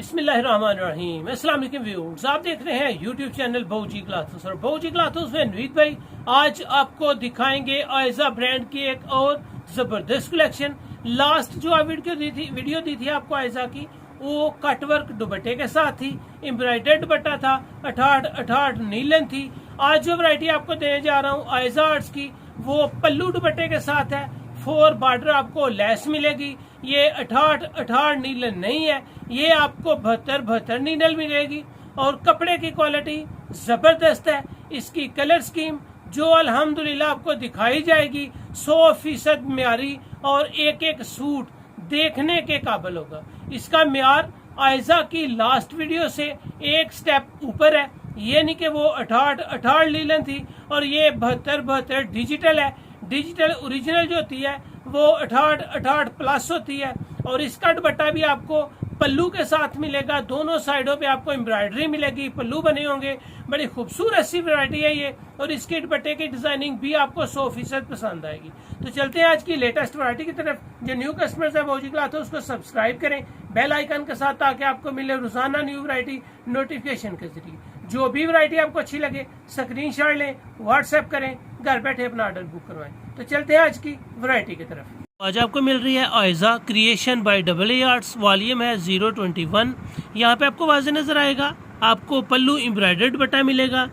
बिस्मिल्लाहिर्रहमानिर्रहीम। अस्सलाम वालेकुम व्यूअर्स, आप देख रहे हैं यूट्यूब चैनल बहुजी क्लासेस और बहुजी क्लासेस में नवीद भाई आज आपको दिखाएंगे आयजा ब्रांड की एक और जबरदस्त कलेक्शन। लास्ट जो आप वीडियो दी थी आपको आयजा की, वो कटवर्क दुपट्टे के साथ थी, एम्ब्रॉयडर्ड दुपट्टा था, 68 नीलन थी। आज जो वैरायटी आपको देने जा रहा हूँ आयजा आर्ट्स की, वो पल्लू दुपट्टे के साथ है। 4 बॉर्डर आपको लेस मिलेगी। ये 68 नीलन नहीं है, ये आपको 72 नीलन मिलेगी और कपड़े की क्वालिटी जबरदस्त है। इसकी कलर स्कीम जो अल्हम्दुलिल्लाह आपको दिखाई जाएगी 100% म्यारी और एक एक सूट देखने के काबिल होगा। इसका म्यार आयजा की लास्ट वीडियो से एक स्टेप ऊपर है। ये नहीं कि वो 68 नीलन थी और ये 72 डिजिटल है। डिजिटल ओरिजिनल जो होती है वो 68 प्लस होती है। और इसका दुपट्टा भी आपको पल्लू के साथ मिलेगा। दोनों साइडों पे आपको एम्ब्रॉयडरी मिलेगी, पल्लू बने होंगे। बड़ी खूबसूरत सी वैरायटी है ये और इसके दुपट्टे की डिजाइनिंग भी आपको 100% पसंद आएगी। तो चलते हैं आज की लेटेस्ट वैरायटी की तरफ। जो न्यू कस्टमर्स है बहुजी क्लाथ है उसको सब्सक्राइब करें बेल आइकन के साथ, ताकि आपको मिले रोजाना न्यू वैरायटी नोटिफिकेशन के जरिए। जो भी वैरायटी आपको अच्छी लगे स्क्रीनशॉट लें, व्हाट्सएप करें, घर बैठे अपना ऑर्डर बुक करवाएं। तो चलते हैं आज की वैरायटी की तरफ। आज आपको मिल रही है Aayza creation by AA arts, volume है 021। यहाँ पे आपको वाज़ेह नजर आएगा। आपको पल्लू एम्ब्रॉयडर्ड दुपट्टा मिलेगा,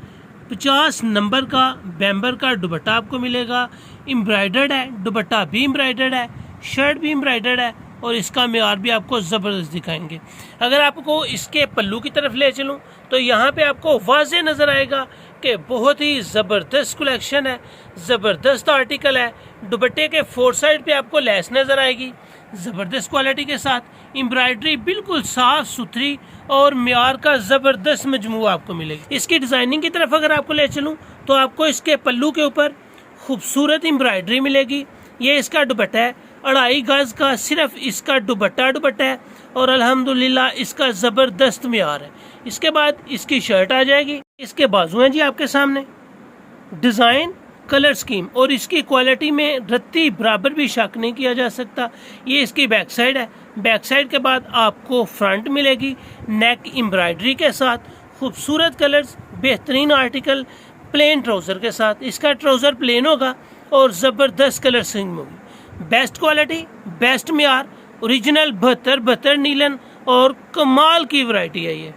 50 नंबर का बैम्बर का दुपट्टा आपको मिलेगा। एम्ब्रॉयडर्ड है, दुपट्टा भी एम्ब्रॉयडर्ड है, शर्ट भी एम्ब्रॉयडर्ड है और इसका म्यार भी आपको ज़बरदस्त दिखाएंगे। अगर आपको इसके पल्लू की तरफ ले चलूँ तो यहाँ पे आपको वाज़ेह नज़र आएगा कि बहुत ही ज़बरदस्त कलेक्शन है, ज़बरदस्त आर्टिकल है। दुपट्टे के 4 साइड पे आपको लेस नज़र आएगी ज़बरदस्त क्वालिटी के साथ। एम्ब्रॉयडरी बिल्कुल साफ सुथरी और म्यार का ज़बरदस्त मजमूआ आपको मिलेगी। इसकी डिज़ाइनिंग की तरफ अगर आपको ले चलूँ तो आपको इसके पल्लू के ऊपर खूबसूरत एम्ब्रॉयडरी मिलेगी। ये इसका दुपट्टा है 2.5 गज का, सिर्फ इसका दुपट्टा है और अल्हम्दुलिल्लाह इसका ज़बरदस्त म्यार है। इसके बाद इसकी शर्ट आ जाएगी। इसके बाजू हैं जी आपके सामने। डिज़ाइन, कलर स्कीम और इसकी क्वालिटी में रत्ती बराबर भी शक नहीं किया जा सकता। ये इसकी बैक साइड है। बैक साइड के बाद आपको फ्रंट मिलेगी नेक एम्ब्रॉयडरी के साथ, खूबसूरत कलर्स, बेहतरीन आर्टिकल, प्लेन ट्राउज़र के साथ। इसका ट्राउज़र प्लेन होगा और ज़बरदस्त कलर स्कीम होगी। बेस्ट क्वालिटी, बेस्ट म्यार, ओरिजिनल 72 नीलन और कमाल की वैरायटी है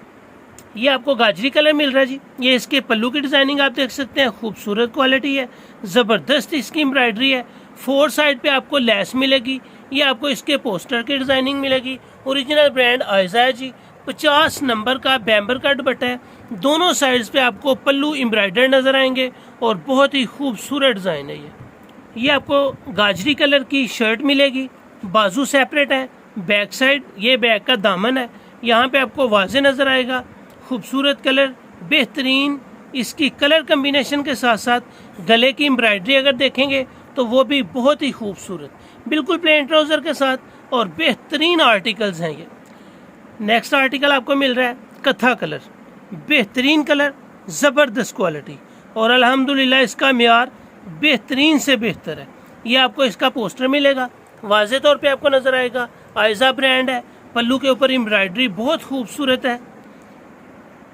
ये आपको गाजरी कलर मिल रहा है जी। ये इसके पल्लू की डिजाइनिंग आप देख सकते हैं, खूबसूरत क्वालिटी है, ज़बरदस्त इसकी एम्ब्रॉयडरी है। 4 साइड पे आपको लेस मिलेगी। ये आपको इसके पोस्टर की डिजाइनिंग मिलेगी। ओरिजिनल ब्रांड आयजा है जी। 50 नंबर का बैम्बर का दुपट्टा है। दोनों साइड्स पे आपको पल्लू एम्ब्रॉयडर्ड नजर आएंगे और बहुत ही खूबसूरत डिजाइन है ये आपको गाजरी कलर की शर्ट मिलेगी। बाजू सेपरेट है, बैक साइड ये बैक का दामन है। यहाँ पे आपको वाज़ेह नजर आएगा खूबसूरत कलर, बेहतरीन इसकी कलर कम्बिनेशन के साथ साथ गले की एम्ब्रॉयडरी अगर देखेंगे तो वो भी बहुत ही खूबसूरत, बिल्कुल प्लेन ट्राउज़र के साथ और बेहतरीन आर्टिकल्स हैं ये। नेक्स्ट आर्टिकल आपको मिल रहा है कथा कलर, बेहतरीन कलर, ज़बरदस्त क्वालिटी और अल्हम्दुलिल्लाह इसका म्यार बेहतरीन से बेहतर है। ये आपको इसका पोस्टर मिलेगा, वाज़ेह तौर पे आपको नज़र आएगा। आयजा ब्रांड है, पल्लू के ऊपर एम्ब्रॉयडरी बहुत खूबसूरत है।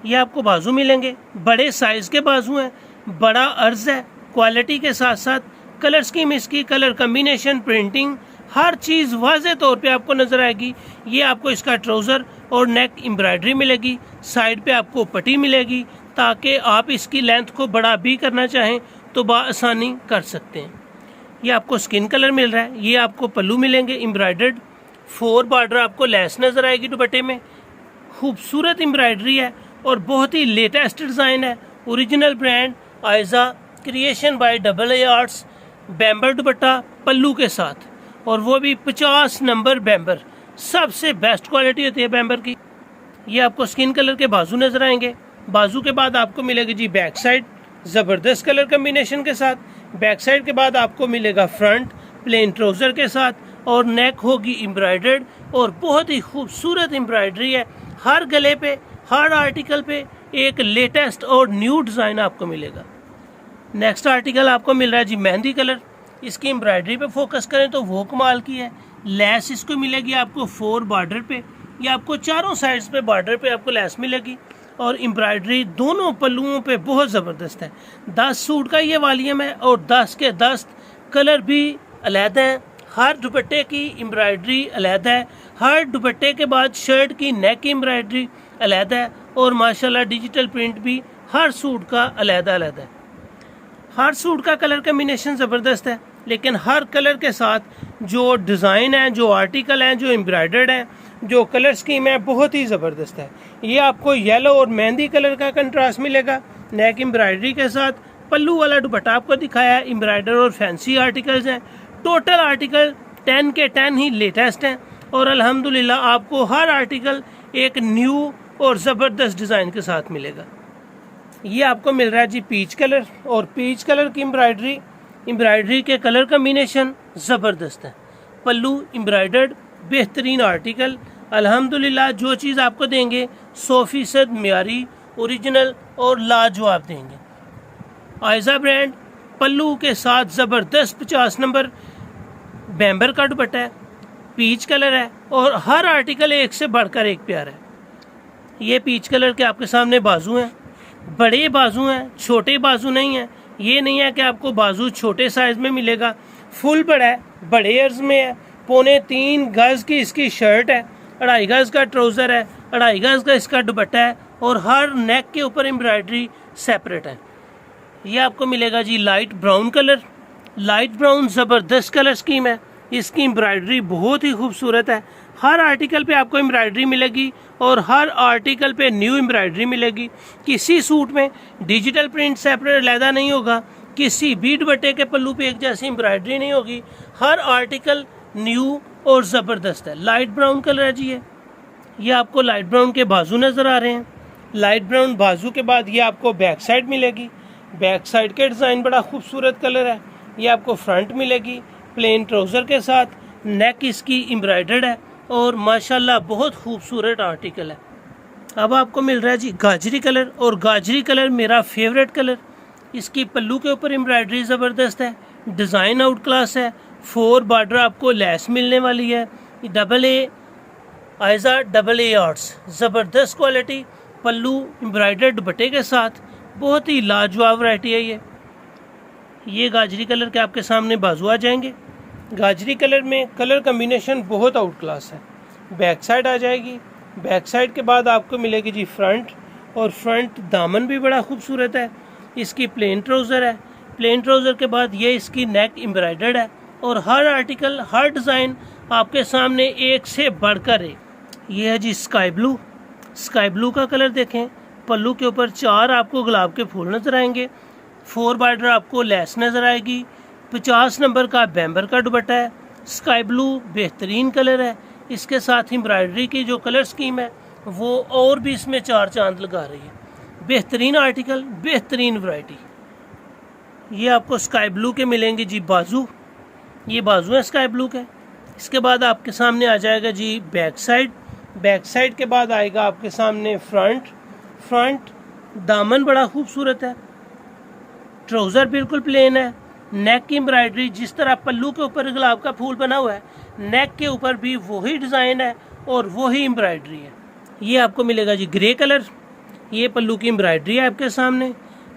ये आपको बाजू मिलेंगे, बड़े साइज के बाजू हैं, बड़ा अर्ज है। क्वालिटी के साथ साथ कलर स्कीम, इसकी कलर कम्बिनेशन, प्रिंटिंग, हर चीज़ वाज़ेह तौर पे आपको नज़र आएगी। ये आपको इसका ट्राउज़र और नेक एम्ब्रॉयडरी मिलेगी। साइड पे आपको पट्टी मिलेगी ताकि आप इसकी लेंथ को बड़ा भी करना चाहें तो बआसानी कर सकते हैं। ये आपको स्किन कलर मिल रहा है। ये आपको पल्लू मिलेंगे एम्ब्रॉयडर्ड, 4 बॉर्डर आपको लेस नज़र आएगी दुपट्टे में। खूबसूरत एम्ब्रॉयडरी है और बहुत ही लेटेस्ट डिज़ाइन है। Original brand Aayza creation by AA arts, बैम्बर दुपट्टा पल्लू के साथ और वो भी 50 नंबर बैम्बर, सबसे बेस्ट क्वालिटी होती है बैम्बर की। ये आपको स्किन कलर के बाजू नजर आएंगे। बाजू के बाद आपको मिलेगी जी बैक साइड, ज़बरदस्त कलर कम्बिनेशन के साथ। बैक साइड के बाद आपको मिलेगा फ्रंट प्लेन ट्राउज़र के साथ और नेक होगी एम्ब्रॉयडर्ड और बहुत ही खूबसूरत एम्ब्रॉयडरी है। हर गले पे, हर आर्टिकल पे एक लेटेस्ट और न्यू डिज़ाइन आपको मिलेगा। नेक्स्ट आर्टिकल आपको मिल रहा है जी मेहंदी कलर। इसकी एम्ब्रॉयडरी पे फोकस करें तो वो कमाल की है। लेस इसको मिलेगी आपको 4 बॉर्डर पे, ये आपको चारों साइड्स पे बॉर्डर पे आपको लेस मिलेगी और एम्ब्रॉयडरी दोनों पल्लुओं पे बहुत ज़बरदस्त है। 10 सूट का ये वॉल्यूम है और 10 के 10 कलर भी अलग हैं। हर दुपट्टे की एम्ब्रॉयडरी अलग है। हर दुपट्टे के बाद शर्ट की नेक की एम्ब्रॉयडरी अलग है और माशाल्लाह डिजिटल प्रिंट भी हर सूट का अलग अलग है। हर सूट का कलर कम्बिनेशन ज़बरदस्त है, लेकिन हर कलर के साथ जो डिज़ाइन है, जो आर्टिकल हैं, जो एम्ब्रॉयडर्ड हैं, जो कलर स्कीम है, बहुत ही ज़बरदस्त है। ये आपको येलो और मेहंदी कलर का कंट्रास्ट मिलेगा नेक एम्ब्रॉयडरी के साथ। पल्लू वाला दुपट्टा आपको दिखाया है, एम्ब्रॉयडर और फैंसी आर्टिकल्स हैं। टोटल आर्टिकल 10 के 10 ही लेटेस्ट हैं और अल्हम्दुलिल्लाह आपको हर आर्टिकल एक न्यू और ज़बरदस्त डिज़ाइन के साथ मिलेगा। ये आपको मिल रहा है जी पीच कलर, और पीच कलर की एम्ब्रॉयडरी के कलर कम्बिनेशन ज़बरदस्त है। पल्लू एम्ब्रॉयडर्ड बेहतरीन आर्टिकल। अल्हम्दुलिल्लाह जो चीज़ आपको देंगे 100% म्यारी, ओरिजिनल और लाजवाब देंगे। आयजा ब्रांड पल्लू के साथ ज़बरदस्त 50 नंबर बैम्बर का दुपट्टा है, पीच कलर है और हर आर्टिकल एक से बढ़कर एक प्यार है। ये पीच कलर के आपके सामने बाजू हैं, बड़े बाजू हैं, छोटे बाजू नहीं हैं। ये नहीं है कि आपको बाजू छोटे साइज़ में मिलेगा, फुल बड़ा है, बड़े अर्ज में है। 3.25 गज की इसकी शर्ट है, 2.5 गज का ट्राउज़र है, 2.5 गज का इसका दुपट्टा है और हर नेक के ऊपर एम्ब्रॉयडरी सेपरेट है। ये आपको मिलेगा जी light brown colour. Light brown ज़बरदस्त कलर स्कीम है। इसकी एम्ब्रॉयडरी बहुत ही खूबसूरत है। हर आर्टिकल पे आपको एम्ब्रॉयडरी मिलेगी और हर आर्टिकल पे न्यू एम्ब्रॉयडरी मिलेगी। किसी सूट में डिजिटल प्रिंट सेपरेट अलहदा नहीं होगा, किसी भी दुपट्टे के पल्लू पे एक जैसी एम्ब्रॉयडरी नहीं होगी। हर आर्टिकल न्यू और ज़बरदस्त है। लाइट ब्राउन कलर है जी ये आपको लाइट ब्राउन के बाजू नज़र आ रहे हैं। लाइट ब्राउन बाजू के बाद ये आपको बैक साइड मिलेगी। बैक साइड के डिज़ाइन बड़ा खूबसूरत कलर है। ये आपको फ्रंट मिलेगी प्लेन ट्राउज़र के साथ, नेक इसकी एम्ब्रॉयडर्ड है और माशाल्लाह बहुत खूबसूरत आर्टिकल है। अब आपको मिल रहा है जी गाजरी कलर, और गाजरी कलर मेरा फेवरेट कलर। इसकी पल्लू के ऊपर एम्ब्रॉयडरी ज़बरदस्त है, डिज़ाइन आउट क्लास है। 4 बॉर्डर आपको लेस मिलने वाली है। AA आयजा AA आर्ट्स ज़बरदस्त क्वालिटी, पल्लू एम्ब्रॉयडर्ड दुपट्टे के साथ बहुत ही लाजवाब वैरायटी है। ये गाजरी कलर के आपके सामने बाजू आ जाएंगे। गाजरी कलर में कलर कम्बिनेशन बहुत आउट क्लास है। बैक साइड आ जाएगी। बैक साइड के बाद आपको मिलेगी जी फ्रंट, और फ्रंट दामन भी बड़ा खूबसूरत है। इसकी प्लेन ट्राउज़र है। प्लेन ट्राउज़र के बाद ये इसकी नेक एम्ब्रॉयडर्ड है और हर आर्टिकल, हर डिज़ाइन आपके सामने एक से बढ़कर एक। ये है जी स्काई ब्लू। स्काई ब्लू का कलर देखें, पल्लू के ऊपर 4 आपको गुलाब के फूल नज़र आएंगे। 4 बॉर्डर आपको लेस नज़र आएगी। 50 नंबर का बैम्बर का दुपट्टा है। स्काई ब्लू बेहतरीन कलर है। इसके साथ एम्ब्रॉयडरी की जो कलर स्कीम है वो और भी इसमें 4 चांद लगा रही है। बेहतरीन आर्टिकल, बेहतरीन वैरायटी। ये आपको स्काई ब्लू के मिलेंगे जी बाजू। ये बाजू है स्काई ब्लू के। इसके बाद आपके सामने आ जाएगा जी बैक साइड। बैक साइड के बाद आएगा आपके सामने फ्रंट। फ्रंट दामन बड़ा खूबसूरत है। ट्राउज़र बिल्कुल प्लेन है। नेक की एम्ब्रॉयडरी जिस तरह पल्लू के ऊपर गुलाब का फूल बना हुआ है, नेक के ऊपर भी वही डिज़ाइन है और वही एम्ब्रॉयडरी है। ये आपको मिलेगा जी ग्रे कलर। ये पल्लू की एम्ब्रॉयडरी है आपके सामने।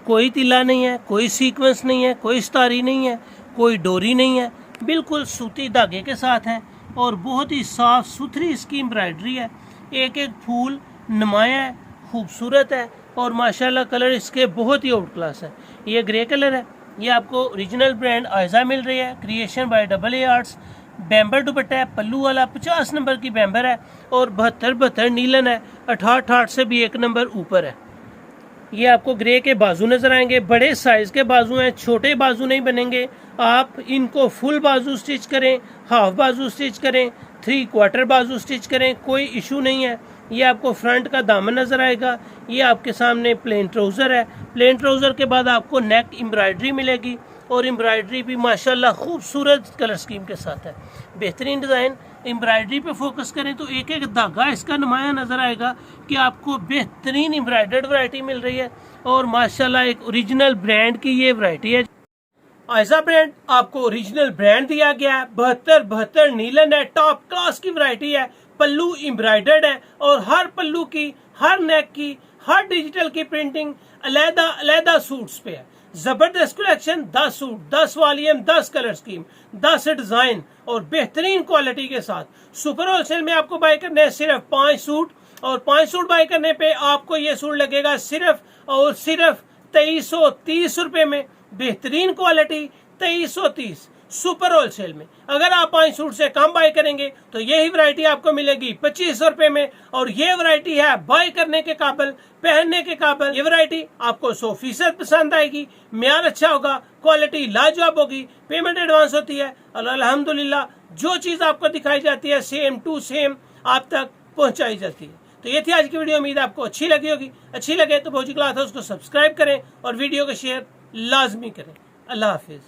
कोई तिल्ला नहीं है, कोई सीक्वेंस नहीं है, कोई स्टारी नहीं है, कोई डोरी नहीं है, बिल्कुल सूती धागे के साथ है और बहुत ही साफ सुथरी इसकी एम्ब्रॉयडरी है। एक एक फूल नुमाया है, खूबसूरत है और माशाल्लाह कलर इसके बहुत ही आउट क्लास है। ये ग्रे कलर है। ये आपको ओरिजिनल ब्रांड आयजा मिल रही है, क्रिएशन बाय AA आर्ट्स। बैम्बर दुपट्टा है, पल्लू वाला 50 नंबर की बैम्बर है और 72 नीलन है। 68 से भी 1 नंबर ऊपर है। ये आपको ग्रे के बाजू नज़र आएंगे। बड़े साइज़ के बाजू हैं, छोटे बाजू नहीं बनेंगे। आप इनको फुल बाजू स्टिच करें, हाफ बाजू स्टिच करें, 3/4 बाजू स्टिच करें, कोई इशू नहीं है। ये आपको फ्रंट का दामन नज़र आएगा। ये आपके सामने प्लेन ट्राउज़र है। प्लेन ट्राउज़र के बाद आपको नेक एम्ब्रॉयडरी मिलेगी और एम्ब्रॉयडरी भी माशाल्लाह खूबसूरत कलर स्कीम के साथ है। बेहतरीन डिज़ाइन। एम्ब्रॉयडरी पे फोकस करें तो एक एक धागा इसका नुमाया नज़र आएगा कि आपको बेहतरीन एम्ब्रॉयडर्ड वैरायटी मिल रही है और माशाल्लाह एक ओरिजिनल ब्रांड की ये वैरायटी है। आयजा ब्रांड आपको ओरिजिनल ब्रांड दिया गया है। 72 नीलन है, टॉप क्लास की वैरायटी है। पल्लू एम्ब्रॉयडर्ड है और हर पल्लू की, हर नेक की, हर डिजिटल की प्रिंटिंग अलहदा अलहदा सूट्स पे है। जबरदस्त collection, 10 suit, 10 volume, 10 colour scheme, 10 design और बेहतरीन क्वालिटी के साथ सुपर होलसेल में आपको बाय करने हैं सिर्फ 5 सूट, और 5 सूट बाय करने पे आपको ये सूट लगेगा सिर्फ और सिर्फ 2330 रुपए में। बेहतरीन क्वालिटी, 2330 सुपर होलसेल में। अगर आप 5 सूट से कम बाय करेंगे तो यही वैरायटी आपको मिलेगी 2500 रुपए में, और ये वैरायटी है बाय करने के काबिल, पहनने के काबिल। ये वैरायटी आपको 100% पसंद आएगी, म्यार अच्छा होगा, क्वालिटी लाजवाब होगी, पेमेंट एडवांस होती है और अल्हम्दुलिल्लाह जो चीज आपको दिखाई जाती है सेम टू सेम आप तक पहुंचाई जाती है। तो ये थी आज की वीडियो, उम्मीद आपको अच्छी लगी होगी। अच्छी लगे तो भौजी क्लॉथ हाउस को सब्सक्राइब करें और वीडियो को शेयर लाजमी करें। अल्लाह हाफिज।